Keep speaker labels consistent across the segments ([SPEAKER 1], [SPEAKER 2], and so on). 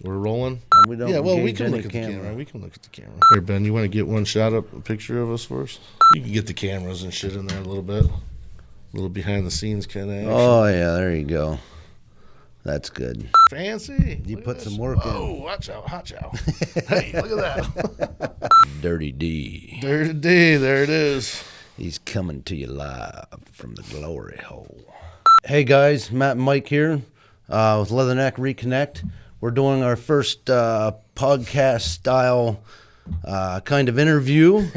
[SPEAKER 1] We're rolling.
[SPEAKER 2] We don't
[SPEAKER 1] Yeah, well, we
[SPEAKER 2] engage
[SPEAKER 1] can
[SPEAKER 2] any
[SPEAKER 1] look at the
[SPEAKER 2] camera.
[SPEAKER 1] camera. We can look at the camera. Here, Ben, you want to get one shot up, a picture of us first? You can get the cameras and shit in there a little bit. A little behind the scenes kind of action.
[SPEAKER 2] Oh, yeah, there you go. That's good.
[SPEAKER 1] Fancy.
[SPEAKER 2] You
[SPEAKER 1] Look
[SPEAKER 2] put
[SPEAKER 1] at
[SPEAKER 2] some
[SPEAKER 1] this.
[SPEAKER 2] work in.
[SPEAKER 1] Oh, watch out, hot chow. Hey, look at that.
[SPEAKER 2] Dirty D.
[SPEAKER 1] Dirty D, there it is.
[SPEAKER 2] He's coming to you live from the glory hole. Hey, guys, Matt and Mike here with Leatherneck Reconnect. We're doing our first podcast-style kind of interview.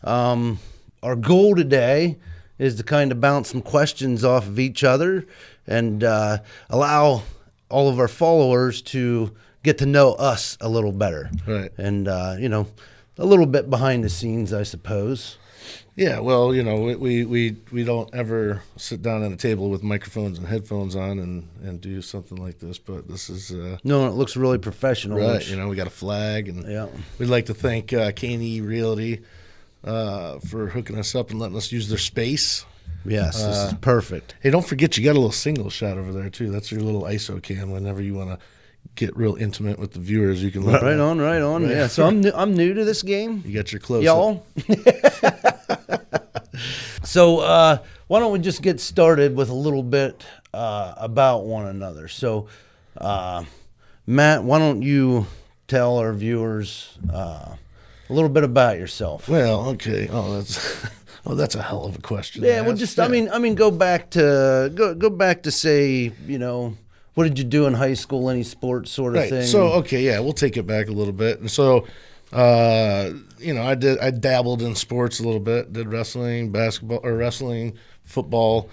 [SPEAKER 2] Our goal today is to kind of bounce some questions off of each other and allow all of our followers to get to know us a little better.
[SPEAKER 1] Right.
[SPEAKER 2] And, a little bit behind the scenes, I suppose.
[SPEAKER 1] Yeah, well, we don't ever sit down at a table with microphones and headphones on and do something like this, but this is
[SPEAKER 2] No, it looks really professional.
[SPEAKER 1] right.
[SPEAKER 2] which-
[SPEAKER 1] We got a flag, and
[SPEAKER 2] Yeah.
[SPEAKER 1] we'd like to thank K&E Realty for hooking us up and letting us use their space.
[SPEAKER 2] Yes, this is perfect.
[SPEAKER 1] Hey, don't forget you got a little single shot over there too. That's your little ISO cam. Whenever you want to get real intimate with the viewers, you can look.
[SPEAKER 2] Right on.
[SPEAKER 1] Right.
[SPEAKER 2] Yeah, so I'm new to this game,
[SPEAKER 1] You got your close
[SPEAKER 2] y'all. So why don't we just get started with a little bit about one another? So, Matt, why don't you tell our viewers a little bit about yourself?
[SPEAKER 1] Well, okay. That's a hell of a question.
[SPEAKER 2] Yeah,
[SPEAKER 1] to
[SPEAKER 2] well,
[SPEAKER 1] ask.
[SPEAKER 2] just
[SPEAKER 1] Yeah.
[SPEAKER 2] I mean, go back to say, what did you do in high school? Any sports sort of
[SPEAKER 1] Right.
[SPEAKER 2] thing?
[SPEAKER 1] So okay, yeah, we'll take it back a little bit. And so, I dabbled in sports a little bit. Did wrestling, football.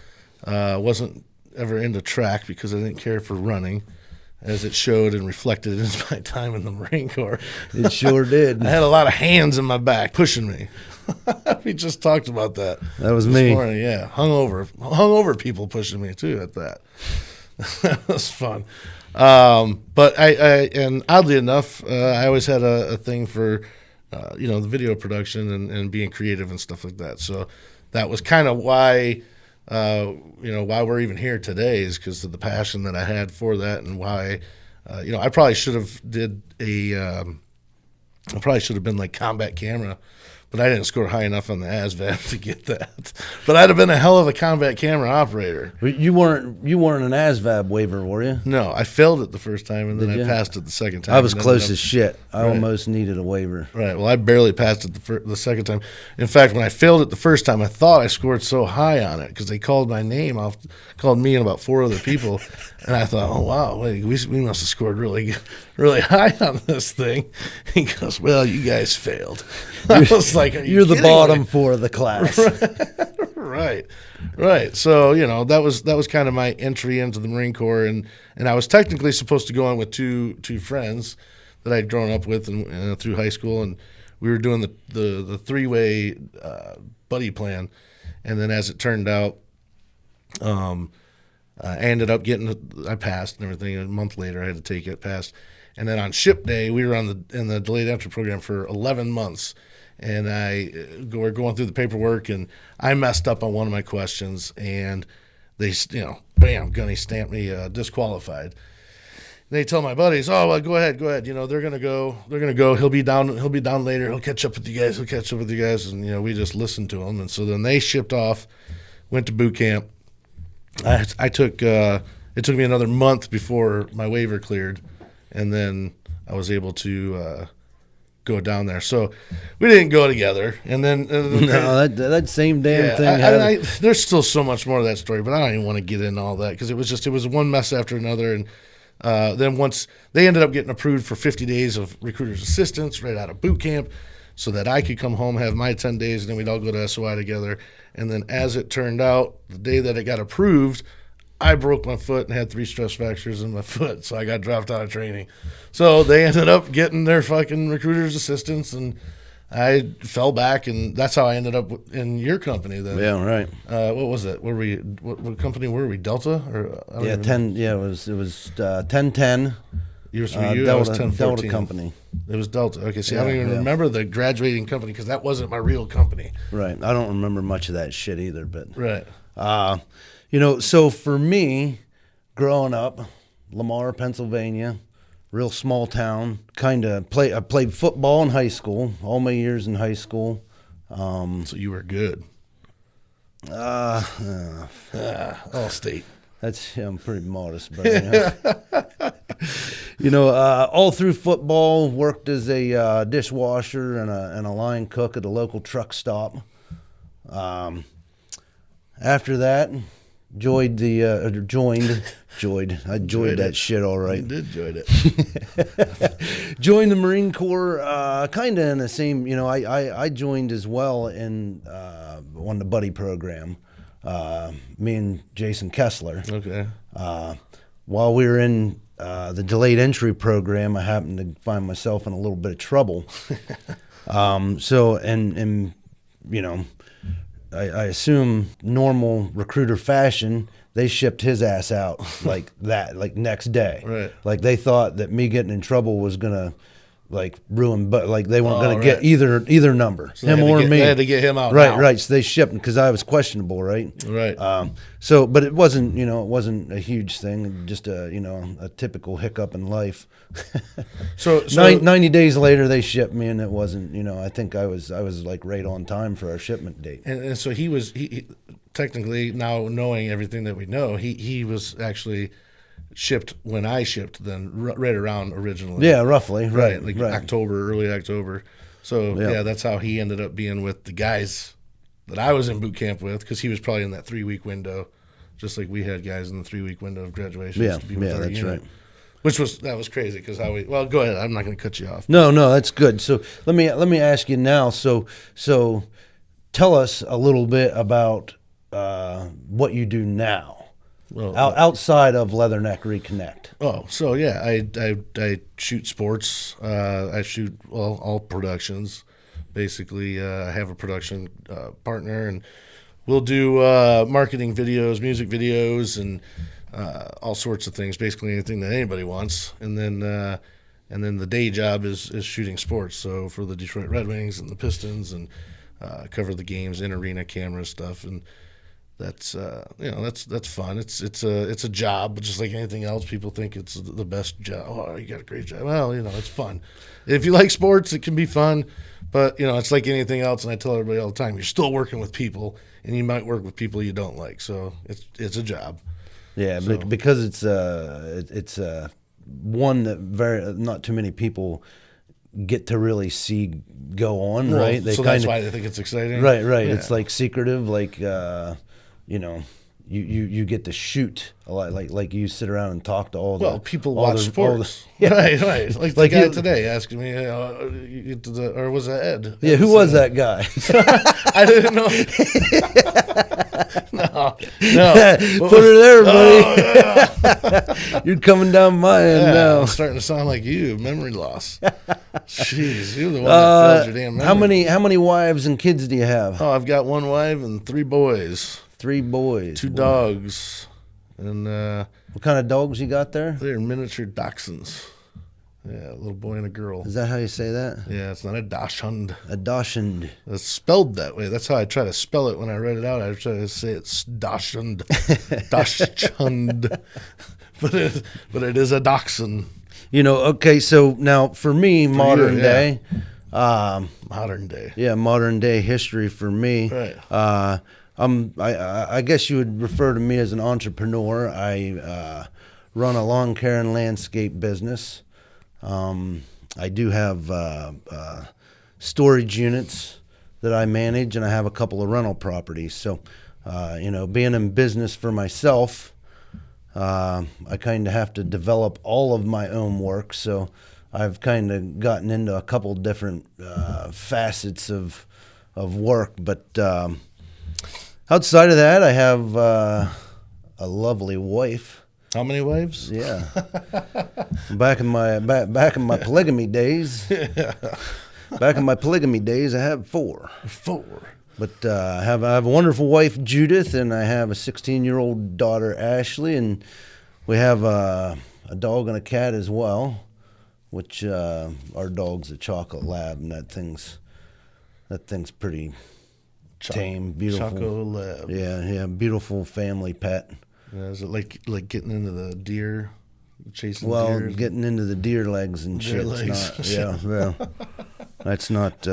[SPEAKER 1] Wasn't ever into track because I didn't care for running, as it showed and reflected in my time in the Marine Corps.
[SPEAKER 2] It sure did.
[SPEAKER 1] I had a lot of hands in my back pushing me. We just talked about that.
[SPEAKER 2] That was
[SPEAKER 1] this
[SPEAKER 2] me.
[SPEAKER 1] morning, yeah, hungover people pushing me too at that. That was fun. But and oddly enough, I always had a thing for, the video production and being creative and stuff like that. So that was kind of why, why we're even here today, is because of the passion that I had for that, and why, I probably should have I probably should have been like combat camera, but I didn't score high enough on the ASVAB to get that. But I'd have been a hell of a combat camera operator.
[SPEAKER 2] You weren't an ASVAB waiver, were you?
[SPEAKER 1] No, I failed it the first time, and then
[SPEAKER 2] Did
[SPEAKER 1] I
[SPEAKER 2] you?
[SPEAKER 1] passed it the second time.
[SPEAKER 2] I was
[SPEAKER 1] and
[SPEAKER 2] close
[SPEAKER 1] ended
[SPEAKER 2] as shit. I
[SPEAKER 1] Right.
[SPEAKER 2] almost needed a waiver.
[SPEAKER 1] Right. Well, I barely passed it the second time. In fact, when I failed it the first time, I thought I scored so high on it because they called my name off, called me and about 4 other people, and I thought, oh wow, wait, we must have scored really high on this thing. He goes, well, you guys failed. I was like, are you
[SPEAKER 2] You're the
[SPEAKER 1] kidding
[SPEAKER 2] bottom
[SPEAKER 1] me?
[SPEAKER 2] 4 of the class.
[SPEAKER 1] Right. So that was kind of my entry into the Marine Corps, and I was technically supposed to go on with two friends that I'd grown up with and through high school, and we were doing the 3-way buddy plan, and then as it turned out, I ended up I passed and everything. A month later, I had to take it, passed, and then on ship day, we were in the delayed entry program for 11 months. And we're going through the paperwork, and I messed up on one of my questions, and they, bam, gunny stamped me disqualified. And they tell my buddies, "Oh, well, go ahead. They're gonna go. He'll be down later. He'll catch up with you guys." And we just listened to him. And so then they shipped off, went to boot camp. I took it took me another month before my waiver cleared, and then I was able to go down there. So we didn't go together. And then
[SPEAKER 2] No, that same damn thing.
[SPEAKER 1] there's still so much more to that story, but I don't even want to get into all that because it was one mess after another. And then once they ended up getting approved for 50 days of recruiter's assistance right out of boot camp, so that I could come home, have my 10 days, and then we'd all go to SOI together. And then as it turned out, the day that it got approved, I broke my foot and had 3 stress fractures in my foot, so I got dropped out of training. So they ended up getting their fucking recruiter's assistance, and I fell back, and that's how I ended up in your company then.
[SPEAKER 2] Yeah, right.
[SPEAKER 1] What was it? What company were we? Delta? Or I don't
[SPEAKER 2] Yeah,
[SPEAKER 1] even
[SPEAKER 2] 10. Yeah, it was 1010.
[SPEAKER 1] Yours were you? I was
[SPEAKER 2] Delta
[SPEAKER 1] 1014.
[SPEAKER 2] Company.
[SPEAKER 1] It was Delta. Okay, see, I don't
[SPEAKER 2] Yeah,
[SPEAKER 1] even
[SPEAKER 2] yeah.
[SPEAKER 1] remember the graduating company because that wasn't my real company.
[SPEAKER 2] Right. I don't remember much of that shit either, but
[SPEAKER 1] Right.
[SPEAKER 2] so for me, growing up, Lamar, Pennsylvania, real small town. I played football in high school, all my years in high school.
[SPEAKER 1] So you were good. All state.
[SPEAKER 2] I'm pretty modest, but all through football, worked as a dishwasher and a line cook at a local truck stop. I enjoyed that shit all right.
[SPEAKER 1] You did enjoy it.
[SPEAKER 2] Joined the Marine Corps, kind of in the same, I joined as well in on the buddy program, me and Jason Kessler.
[SPEAKER 1] Okay.
[SPEAKER 2] While we were in the delayed entry program, I happened to find myself in a little bit of trouble. I assume normal recruiter fashion, they shipped his ass out like that, like next day.
[SPEAKER 1] Right.
[SPEAKER 2] Like they thought that me getting in trouble was gonna ruin, but like they weren't gonna get either number,
[SPEAKER 1] So
[SPEAKER 2] him or me.
[SPEAKER 1] They had to get him out.
[SPEAKER 2] Right,
[SPEAKER 1] now.
[SPEAKER 2] right. So they shipped him because I was questionable, right?
[SPEAKER 1] Right.
[SPEAKER 2] But it wasn't, it wasn't a huge thing, just a typical hiccup in life.
[SPEAKER 1] So
[SPEAKER 2] 90 days later, they shipped me, and it wasn't, I think I was like right on time for our shipment date.
[SPEAKER 1] And so he technically, now knowing everything that we know, he was actually shipped when I shipped then right around originally.
[SPEAKER 2] Yeah, roughly. Right.
[SPEAKER 1] October, early October. So yeah, that's how he ended up being with the guys that I was in boot camp with, because he was probably in that 3-week window, just like we had guys in the 3-week window of graduation.
[SPEAKER 2] Yeah,
[SPEAKER 1] to be with our
[SPEAKER 2] that's
[SPEAKER 1] unit.
[SPEAKER 2] right.
[SPEAKER 1] That was crazy because go ahead. I'm not going to cut you off.
[SPEAKER 2] No, that's good. So let me ask you now. So tell us a little bit about what you do now.
[SPEAKER 1] Well,
[SPEAKER 2] outside of Leatherneck Reconnect.
[SPEAKER 1] Oh, so yeah, I shoot sports. I shoot all productions. Basically, I have a production partner, and we'll do marketing videos, music videos, and all sorts of things. Basically, anything that anybody wants. And then the day job is shooting sports. So for the Detroit Red Wings and the Pistons, and cover the games, in arena camera stuff, and that's that's fun. It's a job, just like anything else. People think it's the best job. Oh, you got a great job. Well, it's fun. If you like sports, it can be fun, but it's like anything else. And I tell everybody all the time, you're still working with people, and you might work with people you don't like. So it's a job.
[SPEAKER 2] Yeah, so, because it's one that not too many people get to really see go on, right?
[SPEAKER 1] So that's why they think it's exciting.
[SPEAKER 2] Right. Yeah. It's like secretive, like you get to shoot a lot, like you sit around and talk to all the.
[SPEAKER 1] Well, people watch sports.
[SPEAKER 2] Yeah.
[SPEAKER 1] Right. Like the guy today asking me, or was that Ed?
[SPEAKER 2] Yeah, who was that guy?
[SPEAKER 1] I didn't know. No.
[SPEAKER 2] Put her there, buddy. You're coming down my end now.
[SPEAKER 1] I'm starting to sound like you. Memory loss. Jeez, you're the one that filled your damn memory.
[SPEAKER 2] How many wives and kids do you have?
[SPEAKER 1] Oh, I've got one wife and 3 boys.
[SPEAKER 2] 3 boys.
[SPEAKER 1] 2 dogs. And
[SPEAKER 2] what kind of dogs you got there?
[SPEAKER 1] They're miniature dachshunds. Yeah, a little boy and a girl.
[SPEAKER 2] Is that how you say that?
[SPEAKER 1] Yeah, it's not a dachshund.
[SPEAKER 2] A dachshund.
[SPEAKER 1] It's spelled that way. That's how I try to spell it when I read it out. I try to say it's dachshund. Dachshund. But it is a dachshund.
[SPEAKER 2] Okay, so now for me, modern day.
[SPEAKER 1] Modern day.
[SPEAKER 2] Yeah, modern day history for me.
[SPEAKER 1] Right.
[SPEAKER 2] I guess you would refer to me as an entrepreneur. I run a lawn care and landscape business. I do have storage units that I manage, and I have a couple of rental properties. So, being in business for myself, I kind of have to develop all of my own work. So I've kind of gotten into a couple different facets of work. But outside of that, I have a lovely wife.
[SPEAKER 1] How many wives?
[SPEAKER 2] Yeah, back in my polygamy days. Back in my polygamy days, I had 4.
[SPEAKER 1] 4.
[SPEAKER 2] But I have a wonderful wife, Judith, and I have a 16-year-old daughter, Ashley, and we have a dog and a cat as well. Which our dog's a chocolate lab, and that thing's pretty tame, beautiful.
[SPEAKER 1] Choco lab.
[SPEAKER 2] Yeah, beautiful family pet.
[SPEAKER 1] Yeah, is it like getting into the deer chasing
[SPEAKER 2] Well,
[SPEAKER 1] deer.
[SPEAKER 2] getting into the deer legs and
[SPEAKER 1] Deer
[SPEAKER 2] shit.
[SPEAKER 1] legs.
[SPEAKER 2] Yeah. That's not.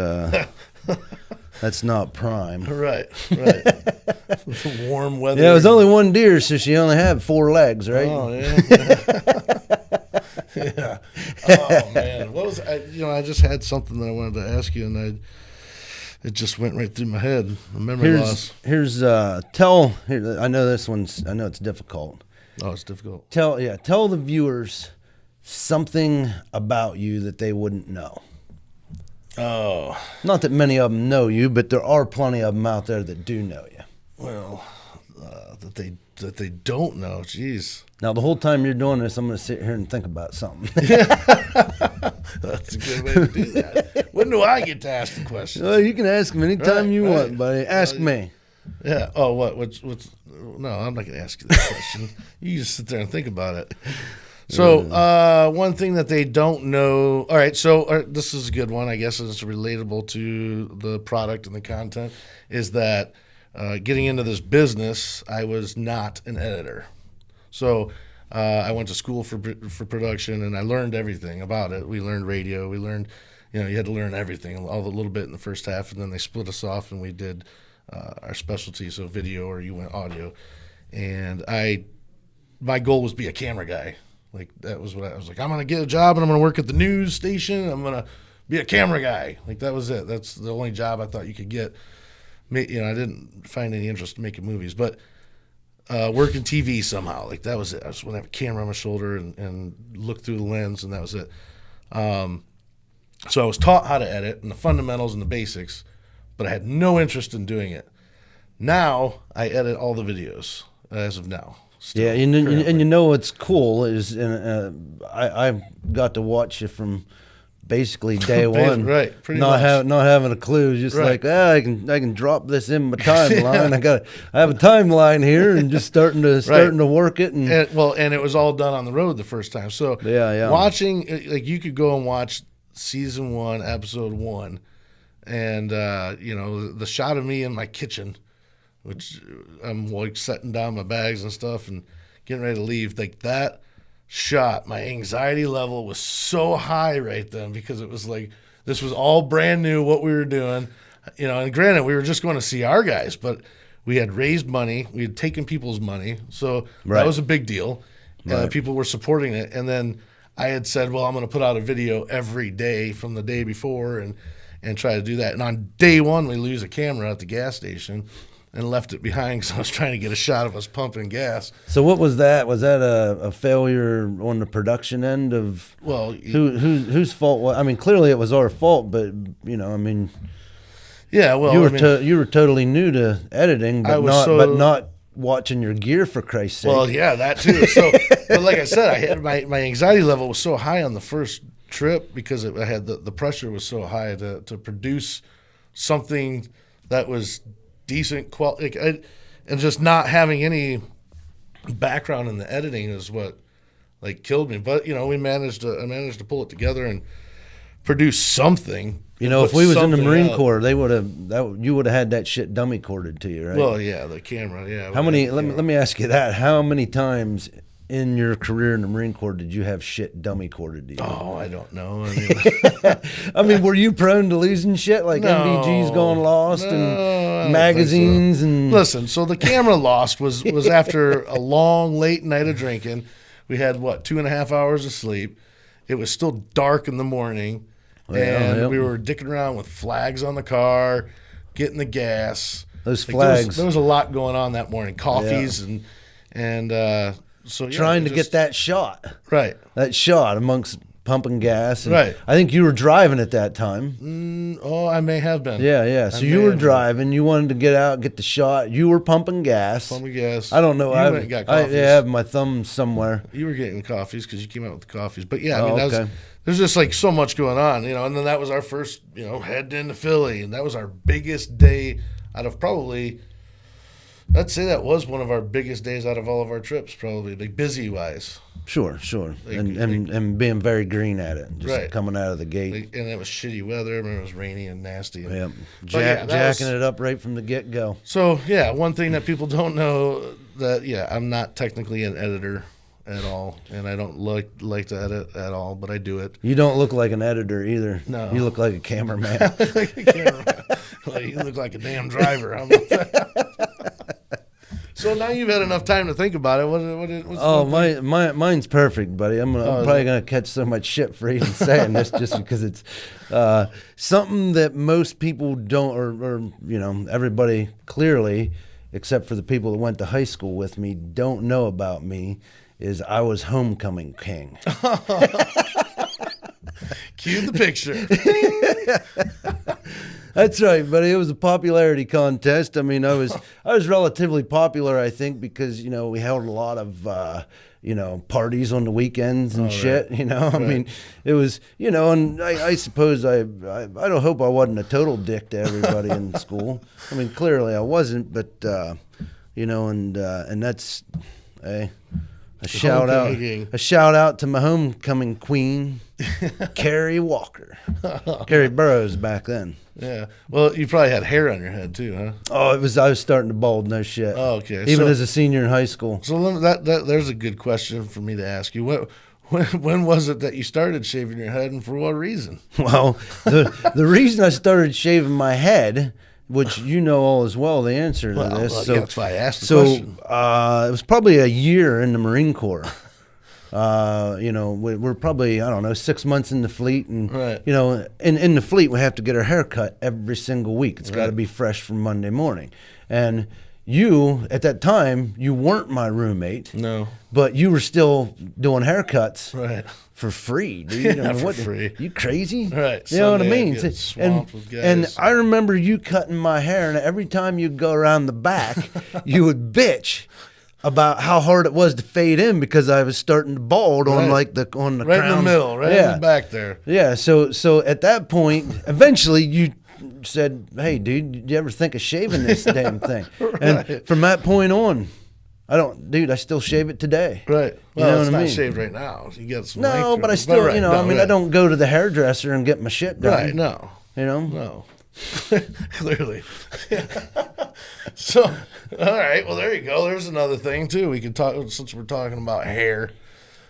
[SPEAKER 2] That's not prime.
[SPEAKER 1] Right. The warm weather.
[SPEAKER 2] Yeah, it was only one deer, so she only had 4 legs, right?
[SPEAKER 1] Oh yeah. Yeah. Oh man, what was I just had something that I wanted to ask you, and it just went right through my head. A memory loss.
[SPEAKER 2] Here's I know this one's. I know it's difficult.
[SPEAKER 1] Oh, it's difficult.
[SPEAKER 2] Tell the viewers something about you that they wouldn't know.
[SPEAKER 1] Oh,
[SPEAKER 2] Not that many of them know you, but there are plenty of them out there that do know you.
[SPEAKER 1] well, that they don't know. Jeez,
[SPEAKER 2] Now, the whole time you're doing this, I'm going to sit here and think about something.
[SPEAKER 1] that's a good way to do that. When do I get to ask the question?
[SPEAKER 2] Well, you can ask them anytime you
[SPEAKER 1] Right.
[SPEAKER 2] want, buddy. Ask me.
[SPEAKER 1] Yeah. Oh, what's? No, I'm not going to ask you that question. You just sit there and think about it. So, one thing that they don't know. All right. So, this is a good one. I guess it's relatable to the product and the content. Is that getting into this business? I was not an editor. So, I went to school for production, and I learned everything about it. We learned radio. We learned, you had to learn everything, all the little bit in the first half, and then they split us off, and we did our specialty, so video, or you went audio. And my goal was to be a camera guy. Like, that was what I was like. I'm gonna get a job, and I'm gonna work at the news station. I'm gonna be a camera guy. Like, that was it. That's the only job I thought you could get. I didn't find any interest in making movies, but working TV somehow. Like, that was it. I just want to have a camera on my shoulder and look through the lens, and that was it. So I was taught how to edit and the fundamentals and the basics, but I had no interest in doing it. Now I edit all the videos as of now. Still,
[SPEAKER 2] Yeah, and you know what's cool is I got to watch you from basically day one,
[SPEAKER 1] right? Pretty
[SPEAKER 2] not
[SPEAKER 1] much.
[SPEAKER 2] not having a clue, just
[SPEAKER 1] Right.
[SPEAKER 2] like I can drop this in my timeline. I have a timeline here, and just starting to work it. And
[SPEAKER 1] And it was all done on the road the first time. So
[SPEAKER 2] Yeah.
[SPEAKER 1] watching, like, you could go and watch season 1, episode 1, and the shot of me in my kitchen, which I'm like setting down my bags and stuff and getting ready to leave, like that shot, my anxiety level was so high right then, because it was like, this was all brand new what we were doing, and granted, we were just going to see our guys, but we had raised money, we had taken people's money, so
[SPEAKER 2] Right.
[SPEAKER 1] that was a big deal.
[SPEAKER 2] Right.
[SPEAKER 1] People were supporting it, and then I had said, well, I'm going to put out a video every day from the day before and try to do that. And on day 1, we lose a camera at the gas station and left it behind because I was trying to get a shot of us pumping gas.
[SPEAKER 2] so what was that? Was that a failure on the production end of
[SPEAKER 1] Well,
[SPEAKER 2] whose fault? I mean, clearly it was our fault, but I mean,
[SPEAKER 1] yeah, well,
[SPEAKER 2] you were totally new to editing,
[SPEAKER 1] I
[SPEAKER 2] but
[SPEAKER 1] was
[SPEAKER 2] not watching your gear, for Christ's sake.
[SPEAKER 1] well, yeah, that too. So, but like I said, I had my anxiety level was so high on the first trip because I had the pressure was so high to produce something that was decent quality, and just not having any background in the editing is what like killed me. But I managed to pull it together and produce something.
[SPEAKER 2] If we was in the
[SPEAKER 1] Something
[SPEAKER 2] Marine
[SPEAKER 1] out.
[SPEAKER 2] Corps, you would have had that shit dummy corded to you, right?
[SPEAKER 1] Well, yeah, the camera. Yeah.
[SPEAKER 2] How many? Let me ask you that. How many times in your career in the Marine Corps did you have shit dummy corded to you?
[SPEAKER 1] Oh, I don't know. I mean,
[SPEAKER 2] Were you prone to losing shit like
[SPEAKER 1] No.
[SPEAKER 2] MVGs going lost
[SPEAKER 1] No, I don't
[SPEAKER 2] and
[SPEAKER 1] think
[SPEAKER 2] magazines and?
[SPEAKER 1] Listen, so the camera lost was after a long, late night of drinking. We had 2.5 hours of sleep. It was still dark in the morning, and
[SPEAKER 2] yep.
[SPEAKER 1] we were dicking around with flags on the car, getting the gas.
[SPEAKER 2] Those
[SPEAKER 1] Like,
[SPEAKER 2] flags.
[SPEAKER 1] There was a lot going on that morning. Coffees and so yeah,
[SPEAKER 2] Trying to
[SPEAKER 1] just-
[SPEAKER 2] get that shot amongst pumping gas. And
[SPEAKER 1] Right.
[SPEAKER 2] I think you were driving at that time.
[SPEAKER 1] Oh, I may have been.
[SPEAKER 2] Yeah.
[SPEAKER 1] I
[SPEAKER 2] So
[SPEAKER 1] may
[SPEAKER 2] you were
[SPEAKER 1] have been.
[SPEAKER 2] driving. You wanted to get out, get the shot. You were pumping gas.
[SPEAKER 1] Pumping gas.
[SPEAKER 2] I don't know.
[SPEAKER 1] You
[SPEAKER 2] I
[SPEAKER 1] went and got coffees.
[SPEAKER 2] have my thumb somewhere.
[SPEAKER 1] You were getting coffees because you came out with the coffees. But yeah, I
[SPEAKER 2] Oh,
[SPEAKER 1] mean,
[SPEAKER 2] okay.
[SPEAKER 1] there's just like so much going on, and then that was our first, heading into Philly, and that was our biggest day out of probably, I'd say that was one of our biggest days out of all of our trips, probably, like busy wise.
[SPEAKER 2] Sure. And being very green at it, just
[SPEAKER 1] Right.
[SPEAKER 2] coming out of the gate.
[SPEAKER 1] Like, and it was shitty weather. I remember it was rainy and nasty.
[SPEAKER 2] Yep.
[SPEAKER 1] But yeah, that
[SPEAKER 2] Jacking
[SPEAKER 1] was-
[SPEAKER 2] it up right from the get go.
[SPEAKER 1] So yeah, one thing that people don't know that I'm not technically an editor. at all, and I don't like to edit at all, but I do it.
[SPEAKER 2] You don't look like an editor either.
[SPEAKER 1] No.
[SPEAKER 2] You look like a cameraman.
[SPEAKER 1] Like a camera. Like, you look like a damn driver. How about that? So now you've had enough time to think about it. What's
[SPEAKER 2] Oh,
[SPEAKER 1] one thing?
[SPEAKER 2] mine's perfect, buddy. I'm probably gonna catch so much shit for even saying this, just because it's something that most people don't, or everybody clearly, except for the people that went to high school with me, don't know about me. Is I was homecoming king.
[SPEAKER 1] Cue the picture.
[SPEAKER 2] That's right, buddy. It was a popularity contest. I mean, I was relatively popular, I think, because we held a lot of parties on the weekends and shit. I mean, it was and I suppose I don't hope I wasn't a total dick to everybody in school. I mean, clearly I wasn't, but and that's a shout out to my homecoming queen, Carrie Walker, Carrie Burroughs back then.
[SPEAKER 1] Yeah. Well, you probably had hair on your head too, huh?
[SPEAKER 2] Oh, I was starting to bald, no shit.
[SPEAKER 1] Oh, okay.
[SPEAKER 2] Even as a senior in high school.
[SPEAKER 1] So that there's a good question for me to ask you. When was it that you started shaving your head, and for what reason?
[SPEAKER 2] Well, the reason I started shaving my head, which all as well, the answer to this.
[SPEAKER 1] Well,
[SPEAKER 2] so
[SPEAKER 1] yeah, that's why I asked the question.
[SPEAKER 2] It was probably a year in the Marine Corps. We're probably, I don't know, 6 months in the fleet, and
[SPEAKER 1] Right.
[SPEAKER 2] In the fleet we have to get our hair cut every single week. It's got to
[SPEAKER 1] Right.
[SPEAKER 2] be fresh from Monday morning. And you, at that time, you weren't my roommate,
[SPEAKER 1] No.
[SPEAKER 2] but you were still doing haircuts
[SPEAKER 1] Right.
[SPEAKER 2] for free, dude.
[SPEAKER 1] Yeah, for free.
[SPEAKER 2] You crazy?
[SPEAKER 1] Right.
[SPEAKER 2] You know what I
[SPEAKER 1] Sunday I'd
[SPEAKER 2] mean?
[SPEAKER 1] get
[SPEAKER 2] And
[SPEAKER 1] swamped with guys.
[SPEAKER 2] and I remember you cutting my hair, and every time you go around the back, you would bitch about how hard it was to fade in because I was starting to bald on
[SPEAKER 1] Right.
[SPEAKER 2] the
[SPEAKER 1] right
[SPEAKER 2] crown.
[SPEAKER 1] in the middle, right in the back there.
[SPEAKER 2] Yeah, so at that point, eventually you said, "Hey, dude, did you ever think of shaving this damn thing?" And
[SPEAKER 1] Right.
[SPEAKER 2] from that point on, I still shave it today.
[SPEAKER 1] Right.
[SPEAKER 2] You
[SPEAKER 1] Well,
[SPEAKER 2] know
[SPEAKER 1] it's
[SPEAKER 2] what I
[SPEAKER 1] not
[SPEAKER 2] mean?
[SPEAKER 1] shaved right now. You get some
[SPEAKER 2] No,
[SPEAKER 1] length
[SPEAKER 2] but
[SPEAKER 1] to
[SPEAKER 2] I
[SPEAKER 1] it.
[SPEAKER 2] still,
[SPEAKER 1] right,
[SPEAKER 2] I
[SPEAKER 1] right.
[SPEAKER 2] don't go to the hairdresser and get my shit done.
[SPEAKER 1] Right, no.
[SPEAKER 2] No.
[SPEAKER 1] Clearly. So, all right. Well, there you go. There's another thing too. We could talk, since we're talking about hair.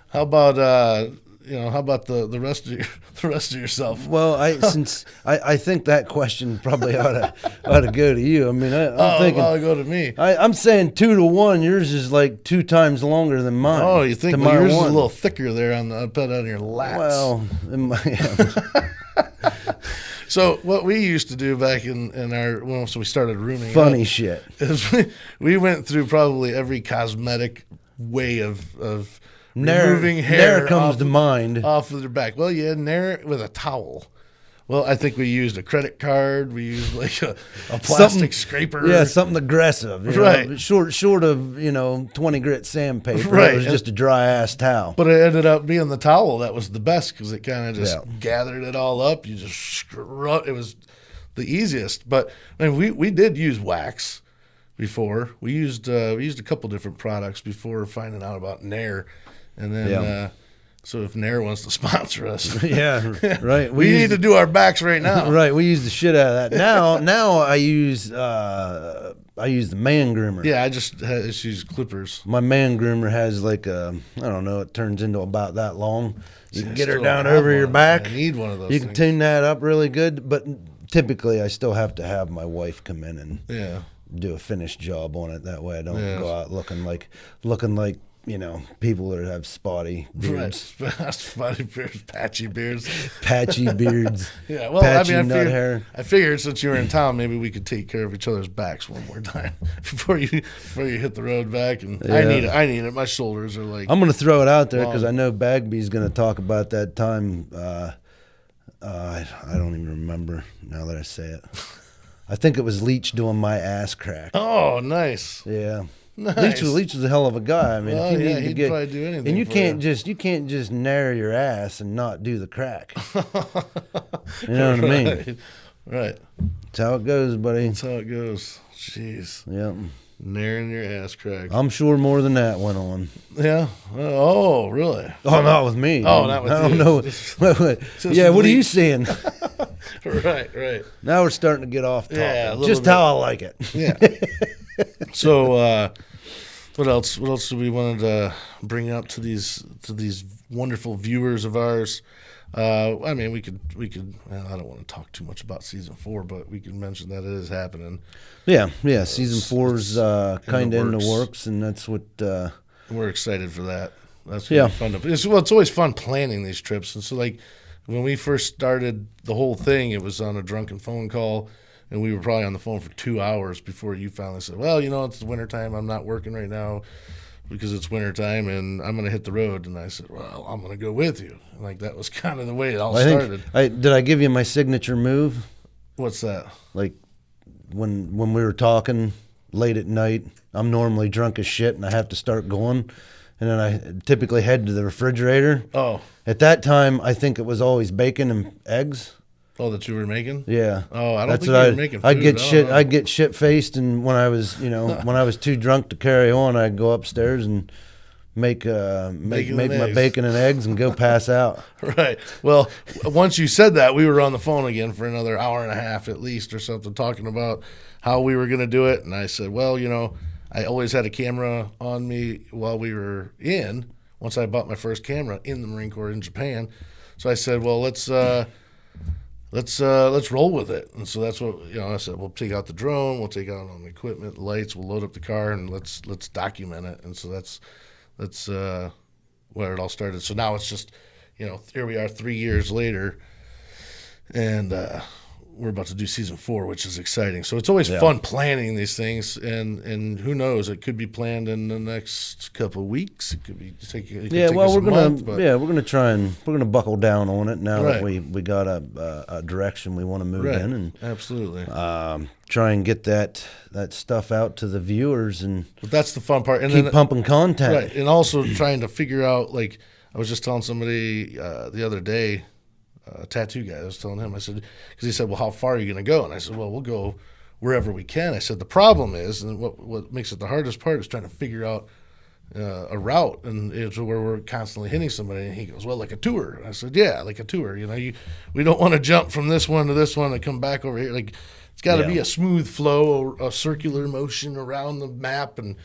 [SPEAKER 1] How about the rest of yourself?
[SPEAKER 2] Well, I think that question probably ought to go to you. I mean, I'm thinking.
[SPEAKER 1] Well, go to me.
[SPEAKER 2] I'm saying 2 to 1. Yours is like 2 times longer than mine.
[SPEAKER 1] Oh, you think
[SPEAKER 2] to
[SPEAKER 1] well,
[SPEAKER 2] my
[SPEAKER 1] yours is a
[SPEAKER 2] one.
[SPEAKER 1] little thicker there on your lats?
[SPEAKER 2] Well,
[SPEAKER 1] So what we used to do back in our so we started rooming
[SPEAKER 2] funny
[SPEAKER 1] up,
[SPEAKER 2] shit.
[SPEAKER 1] is we went through probably every cosmetic way of removing hair.
[SPEAKER 2] Nair comes
[SPEAKER 1] off,
[SPEAKER 2] to mind.
[SPEAKER 1] off of their back. Well, you had Nair with a towel. Well, I think we used a credit card. We used like a plastic scraper.
[SPEAKER 2] Yeah, something aggressive.
[SPEAKER 1] Right.
[SPEAKER 2] Short of 20 grit sandpaper.
[SPEAKER 1] Right.
[SPEAKER 2] It was just a dry ass towel.
[SPEAKER 1] But it ended up being the towel that was the best because it kind of just
[SPEAKER 2] Yeah.
[SPEAKER 1] gathered it all up. You just scrub. It was the easiest. But I mean, we did use wax before. We used a couple different products before finding out about Nair, and then
[SPEAKER 2] Yeah.
[SPEAKER 1] so if Nair wants to sponsor us,
[SPEAKER 2] Yeah, right.
[SPEAKER 1] we need to do our backs right now.
[SPEAKER 2] Right, we use the shit out of that. Now I use the man groomer.
[SPEAKER 1] Yeah, I just use clippers.
[SPEAKER 2] My man groomer has like I don't know, it turns into about that long. You can get her
[SPEAKER 1] Still
[SPEAKER 2] down
[SPEAKER 1] have
[SPEAKER 2] over your
[SPEAKER 1] one.
[SPEAKER 2] back.
[SPEAKER 1] I need one of those.
[SPEAKER 2] You can
[SPEAKER 1] things.
[SPEAKER 2] tune that up really good, but typically I still have to have my wife come in and
[SPEAKER 1] Yeah.
[SPEAKER 2] do a finished job on it. That way I don't
[SPEAKER 1] Yeah.
[SPEAKER 2] go out looking like people that have spotty beards,
[SPEAKER 1] Right. Spotty beards, patchy beards.
[SPEAKER 2] patchy beards.
[SPEAKER 1] Yeah, well,
[SPEAKER 2] patchy
[SPEAKER 1] I
[SPEAKER 2] nut
[SPEAKER 1] figured,
[SPEAKER 2] hair.
[SPEAKER 1] I figured since you were in town, maybe we could take care of each other's backs one more time before you hit the road back. And
[SPEAKER 2] Yeah.
[SPEAKER 1] I need it. My shoulders are like.
[SPEAKER 2] I'm going to throw it out there because
[SPEAKER 1] Long.
[SPEAKER 2] I know Bagby's going to talk about that time. I don't even remember now that I say it. I think it was Leach doing my ass crack.
[SPEAKER 1] Oh, nice.
[SPEAKER 2] Yeah.
[SPEAKER 1] Nice.
[SPEAKER 2] Leach was a hell of a guy. I mean,
[SPEAKER 1] Well,
[SPEAKER 2] if you
[SPEAKER 1] yeah,
[SPEAKER 2] need to
[SPEAKER 1] he'd
[SPEAKER 2] get,
[SPEAKER 1] probably do anything
[SPEAKER 2] and you
[SPEAKER 1] for
[SPEAKER 2] can't just narrow your ass and not do the crack. You know what I mean?
[SPEAKER 1] Right. Right.
[SPEAKER 2] That's how it goes, buddy.
[SPEAKER 1] That's how it goes. Jeez.
[SPEAKER 2] Yeah,
[SPEAKER 1] Naring your ass crack.
[SPEAKER 2] I'm sure more than that went on.
[SPEAKER 1] Yeah. Oh, really?
[SPEAKER 2] Oh, not with me.
[SPEAKER 1] Oh, not with
[SPEAKER 2] I don't
[SPEAKER 1] you.
[SPEAKER 2] know.
[SPEAKER 1] Just
[SPEAKER 2] Yeah, what are you
[SPEAKER 1] Leach.
[SPEAKER 2] seeing?
[SPEAKER 1] Right.
[SPEAKER 2] Now we're starting to get off topic.
[SPEAKER 1] Yeah, a little
[SPEAKER 2] Just
[SPEAKER 1] bit.
[SPEAKER 2] how I like it.
[SPEAKER 1] Yeah. So, What else? What else do we wanted to bring up to these wonderful viewers of ours? I mean, we could. Well, I don't want to talk too much about season 4, but we can mention that it is happening.
[SPEAKER 2] Yeah. Season 4's kind of in the works, and that's what.
[SPEAKER 1] We're excited for that. That's gonna be fun. It's always fun planning these trips, and so like when we first started the whole thing, it was on a drunken phone call. And we were probably on the phone for 2 hours before you finally said, well, it's the wintertime. I'm not working right now because it's wintertime and I'm going to hit the road. And I said, well, I'm going to go with you. And like that was kind of the way it all started.
[SPEAKER 2] Did I give you my signature move?
[SPEAKER 1] What's that?
[SPEAKER 2] Like when we were talking late at night, I'm normally drunk as shit and I have to start going. And then I typically head to the refrigerator.
[SPEAKER 1] Oh.
[SPEAKER 2] At that time, I think it was always bacon and eggs.
[SPEAKER 1] Oh, that you were making?
[SPEAKER 2] Yeah.
[SPEAKER 1] Oh, I don't think you were making food.
[SPEAKER 2] I'd get shit faced, and when I was, when I was too drunk to carry on, I'd go upstairs and make my bacon and eggs and go pass out.
[SPEAKER 1] Right. Well, once you said that, we were on the phone again for another hour and a half at least or something, talking about how we were going to do it. And I said, well, I always had a camera on me while we were in. Once I bought my first camera in the Marine Corps in Japan, so I said, well, let's roll with it. And so that's what I said. We'll take out the drone, we'll take out all the equipment, the lights, we'll load up the car, and let's document it. And so that's where it all started. So now it's just here we are 3 years later, and we're about to do season 4, which is exciting. So it's always fun planning these things, and who knows, it could be planned in the next couple of weeks. It could be
[SPEAKER 2] we're gonna buckle down on it now that we got a direction we want to move in, and
[SPEAKER 1] absolutely
[SPEAKER 2] try and get that stuff out to the viewers,
[SPEAKER 1] but that's the fun part, and
[SPEAKER 2] keep pumping content,
[SPEAKER 1] right? And also trying to figure out, like I was just telling somebody the other day. A tattoo guy, I was telling him, I said, because he said, well, how far are you going to go? And I said, well, we'll go wherever we can. I said, the problem is, and what makes it the hardest part is trying to figure out a route, and it's where we're constantly hitting somebody. And he goes, well, like a tour. And I said, yeah, like a tour. We don't want to jump from this one to this one and come back over here. Like it's got to be a smooth flow, a circular motion around the map and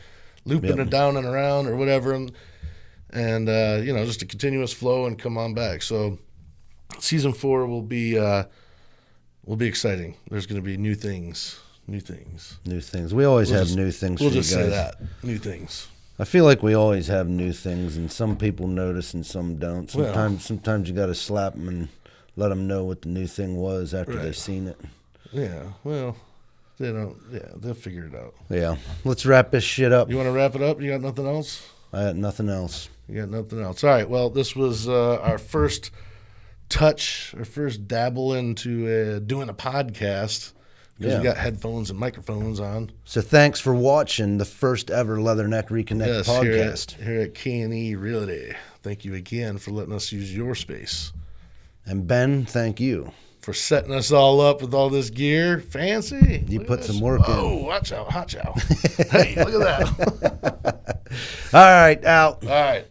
[SPEAKER 1] looping it down and around or whatever, and just a continuous flow and come on back. So. Season 4 will be exciting. There's going to be new things. We always have new things. We'll
[SPEAKER 2] for
[SPEAKER 1] just
[SPEAKER 2] you guys.
[SPEAKER 1] say that new things.
[SPEAKER 2] I feel like we always have new things, and some people notice and some don't. Sometimes you got to slap them and let them know what the new thing was after they've seen it.
[SPEAKER 1] Yeah. Well, they don't. Yeah, they'll figure it out.
[SPEAKER 2] Yeah. Let's wrap this shit up.
[SPEAKER 1] You want to wrap it up? You got nothing else?
[SPEAKER 2] I got nothing else.
[SPEAKER 1] You got nothing else. All right. Well, this was our first dabble into doing a podcast, because we got headphones and microphones on.
[SPEAKER 2] So thanks for watching the first ever Leatherneck Reconnect podcast.
[SPEAKER 1] Here at K&E Realty. Thank you again for letting us use your space.
[SPEAKER 2] And Ben, thank you.
[SPEAKER 1] For setting us all up with all this gear. Fancy.
[SPEAKER 2] You put some work in.
[SPEAKER 1] Oh, watch out, hot chow. Hey, look at that.
[SPEAKER 2] All right, out.
[SPEAKER 1] All right.